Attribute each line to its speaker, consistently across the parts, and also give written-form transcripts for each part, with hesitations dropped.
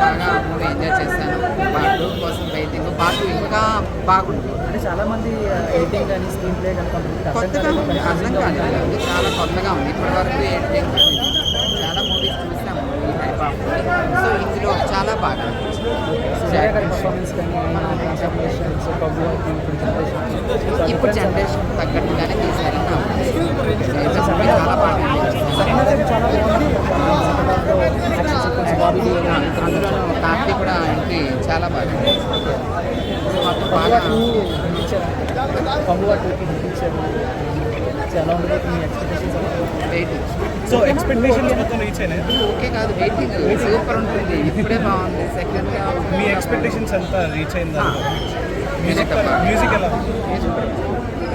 Speaker 1: బాగా movie enjoy చేశాను. Part 2 కోసం వెయిటింగ్. పార్ట్ 2 ఇంకా బాగుంటుంది.
Speaker 2: అంటే చాలామంది ఎడిటింగ్ కానీ స్క్రీన్ ప్లే కానీ
Speaker 1: కొత్తగా ఉంది, అర్థం కాలేదు. చాలా కొత్తగా ఉంది. ఇప్పటివరకు ఎడిటింగ్ చాలా మూవీస్ చూసాము ఈ టైప్ ఆఫ్. సో ఇందులో చాలా బాగా
Speaker 2: పర్ఫార్మెన్స్ కానీ
Speaker 1: ఇప్పుడు జనరేషన్ తగ్గట్టుగానే తీశారని నా ఉద్దేశం. చాలా బాగా
Speaker 2: చాలా బాగుంది.
Speaker 1: అందులో కార్తీ కూడా ఎంట్రీ చాలా బాగా మొత్తం బాగా
Speaker 2: చాలా ఉండబోతుంది మీ ఎక్స్పెక్టేషన్స్.
Speaker 1: వెయిటింగ్.
Speaker 3: సో ఎక్స్పెక్టేషన్స్ మొత్తం రీచ్ అయినాయి.
Speaker 1: ఓకే కాదు, వెయిటింగ్ సూపర్ ఉంటుంది. ఇప్పుడే బాగుంది. సెకండ్
Speaker 3: మీ ఎక్స్పెక్టేషన్స్ అంతా రీచ్ అయిందా?
Speaker 1: మ్యూజిక్
Speaker 3: మ్యూజిక్ ఎలా?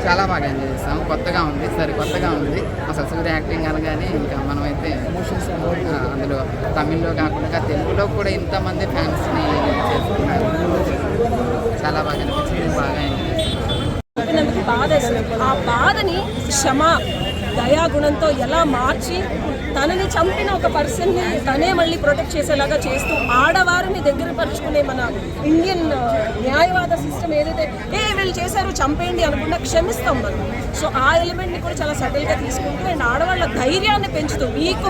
Speaker 1: చాలా బాగా ఎంజాయ్ చేస్తాం. కొత్తగా ఉంది, కొత్తగా ఉంది. అసలు సూర్య యాక్టింగ్ అనగానే ఇంకా మనమైతే
Speaker 2: ఎమోషన్స్
Speaker 1: అందులో తమిళ్లో కాకుండా తెలుగులో కూడా ఇంతమంది ఫ్యాన్స్ని చేసుకున్నారు. చాలా బాగా అనిపించింది. బాగా ఎంజాయ్
Speaker 4: నాకు బాధ వేస్తుంది. ఆ బాధని క్షమ దయాగుణంతో ఎలా మార్చి తనని చంపిన ఒక పర్సన్ని తనే మళ్ళీ ప్రొటెక్ట్ చేసేలాగా చేస్తూ ఆడవారిని దగ్గర పరుచుకునే మన ఇండియన్ న్యాయవాద సిస్టమ్ ఏదైతే వీళ్ళు చేశారు చంపేయండి అనుకున్నా క్షమిస్తాం మనం. సో ఆ ఎలిమెంట్ని కూడా చాలా సటిల్గా తీసుకుంటూ అండ్ ఆడవాళ్ళ ధైర్యాన్ని పెంచుతూ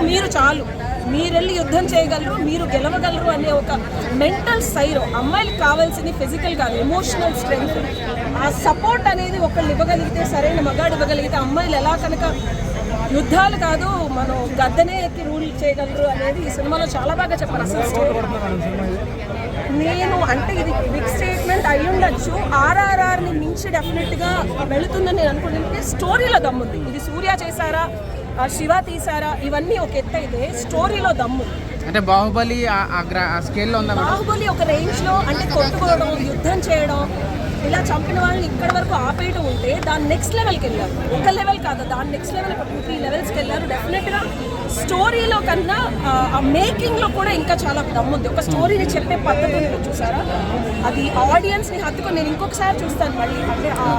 Speaker 4: మీరు చాలు, మీరెళ్ళి యుద్ధం చేయగలరు, మీరు గెలవగలరు అనే ఒక మెంటల్ సైరో. అమ్మాయిలకు కావాల్సింది ఫిజికల్ కాదు, ఎమోషనల్ స్ట్రెంగ్త్. ఆ సపోర్ట్ అనేది ఒకళ్ళు ఇవ్వగలిగితే, సరైన మగాడు ఇవ్వగలిగితే అమ్మాయిలు ఎలా కనుక యుద్ధాలు కాదు మనం గద్దనే ఎక్కి రూల్ చేయగలరు అనేది ఈ సినిమాలో చాలా బాగా చెప్పారు. అసలు నేను అంటే ఇది బిగ్ స్టేట్మెంట్ అయి ఉండొచ్చు. RRRని మించి డెఫినెట్గా వెళుతుందని నేను అనుకుంటుంటే స్టోరీలో దమ్ముంది. ఇది సూర్య చేశారా, శివ తీసారా, ఇవన్నీ ఒక ఎత్తు అయితే స్టోరీలో దమ్ము.
Speaker 1: అంటే బాహుబలి స్కేల్లో ఉందా?
Speaker 4: బాహుబలి ఒక రేంజ్లో అంటే కొట్టుకోవడం, యుద్ధం చేయడం, ఇలా చంపిన వాళ్ళని ఇక్కడి వరకు ఆపేయడం ఉంటే దాని నెక్స్ట్ లెవెల్కి వెళ్ళారు. ఒక లెవెల్ కాదు, దాని నెక్స్ట్ లెవెల్ 2-3 లెవెల్స్కి వెళ్ళారు. డెఫినెట్గా స్టోరీలో కన్నా ఆ మేకింగ్లో కూడా ఇంకా చాలా దమ్ముంది. ఒక స్టోరీని చెప్పే పద్ధతి ఉంది చూసారా, అది ఆడియన్స్ని హత్తుకొని నేను ఇంకొకసారి చూస్తాను మళ్ళీ. అంటే ఆ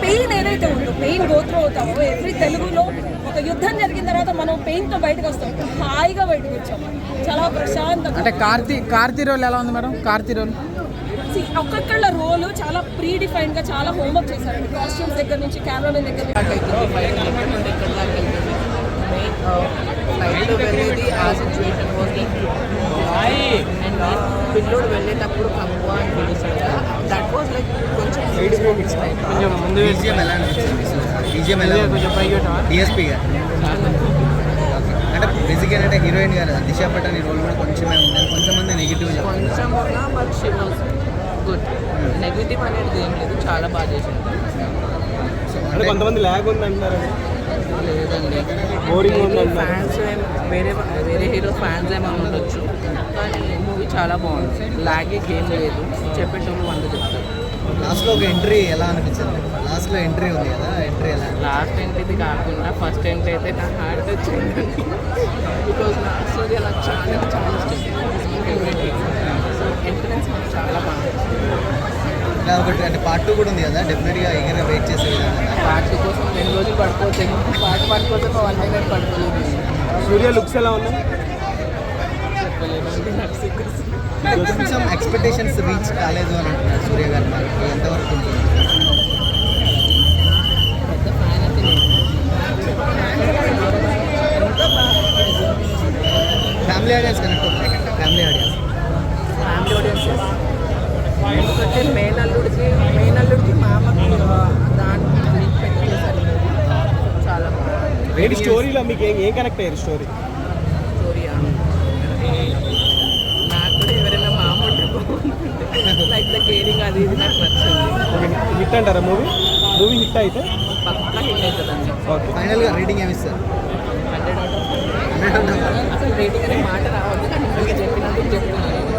Speaker 4: పెయిన్ ఏదైతే ఉందో, పెయిన్ గోత్రూ అవుతామో ఎవ్రీ తెలుగులో ఒక యుద్ధం జరిగిన తర్వాత మనం పెయిన్తో బయటకు వస్తాం, హాయిగా బయటకు వచ్చాం, చాలా ప్రశాంతంగా.
Speaker 1: అంటే కార్తీ రోల్ ఎలా ఉంది మేడం? కార్తీ రోల్
Speaker 4: ఒక్కొక్కళ్ళ రోలు చాలా ప్రీ డిఫైన్డ్ గా చాలా హోంవర్క్ చేశారండి. కాస్ట్యూమ్స్ దగ్గర నుంచి కెమెరామెన్ దగ్గర నుంచి
Speaker 1: పిల్లోడు వెళ్ళేటప్పుడు కమ్మువా అని పిలుస్తాడు. దట్ వాజ్ లైక్ కొంచెం
Speaker 3: ముందు డిఎస్పీ గారు అంటే బేసిక్గా అంటే హీరోయిన్ గారు దిశ పటాని రోల్ కూడా కొంచెమే ఉంది. కొంచెమంది నెగిటివ్
Speaker 1: కొంచెం ఉన్నా but she was good. Negative అనేది ఏం లేదు, చాలా బాగా చేసింది.
Speaker 3: అంటే కొంతమంది ల్యాగ్ ఉంది అంటారు.
Speaker 1: లేదండి, ఫ్యాన్స్ వేరే హీరో ఫ్యాన్స్ ఏమైనా ఉండొచ్చు, కానీ మూవీ చాలా బాగుంది. లాగే ఏం లేదు, చెప్పేటప్పుడు 100 చెప్తారు.
Speaker 3: లాస్ట్లో ఒక ఎంట్రీ ఎలా అనిపించింది? లాస్ట్లో ఎంట్రీ ఉంది కదా, ఎంట్రీ ఎలా?
Speaker 1: లాస్ట్ ఎంట్రీది కాకుండా ఫస్ట్ ఎంట్రీ అయితే నా హార్ట్ వచ్చింది. బికాజ్ నా సూర్య నాకు చాలా చాలా ఇష్టం. సో ఎంట్రన్స్ చాలా బాగుంది.
Speaker 3: ఇలా ఒకటి అంటే పార్ట్ 2 కూడా ఉంది కదా, డెఫినెట్గా ఎగర వెయిట్ చేసే విధంగా.
Speaker 1: పార్ట్ 2 కోసం 2 రోజులు పడుకోవచ్చు. పార్ట్ 1 కోసం 1 minute పడుకోలేదు.
Speaker 3: సూర్య లుక్స్ ఎలా ఉన్నాయి?
Speaker 1: చెప్పలేదండి, నాకు సీక్రెట్స్.
Speaker 3: కొంచెం ఎక్స్పెక్టేషన్స్ రీచ్ కాలేదు అని అంటున్నారు సూర్య గారు. మరి ఎంతవరకు ఉంటుంది?
Speaker 1: పెద్ద ఫ్యాన్ అయితే
Speaker 3: ఫ్యామిలీ ఆడియన్స్ కనెక్ట్ అవుతుంది. ఫ్యామిలీ ఆడియన్స్
Speaker 1: ఎందుకంటే మేనల్లుడికి మామకి దాన్ని పెట్టేసారు. చాలా
Speaker 3: బాగుంది. స్టోరీలో మీకు ఏం కనెక్ట్ అయ్యారు? స్టోరీ
Speaker 1: నాకు కూడా ఎవరైనా మామ ఉంటే లైక్ ద కేరింగ్ అది ఇది నాకు నచ్చింది.
Speaker 3: హిట్ అంటారా మూవీ హిట్ అయితే?
Speaker 1: పక్కా హిట్ అవుతుందండి.
Speaker 3: ఓకే, ఫైనల్గా రేటింగ్ ఏమి ఇస్తారు?
Speaker 1: 100 అసలు రేటింగ్ అనే మాట రావద్దు, కానీ చెప్పినందుకు చెప్తున్నాను.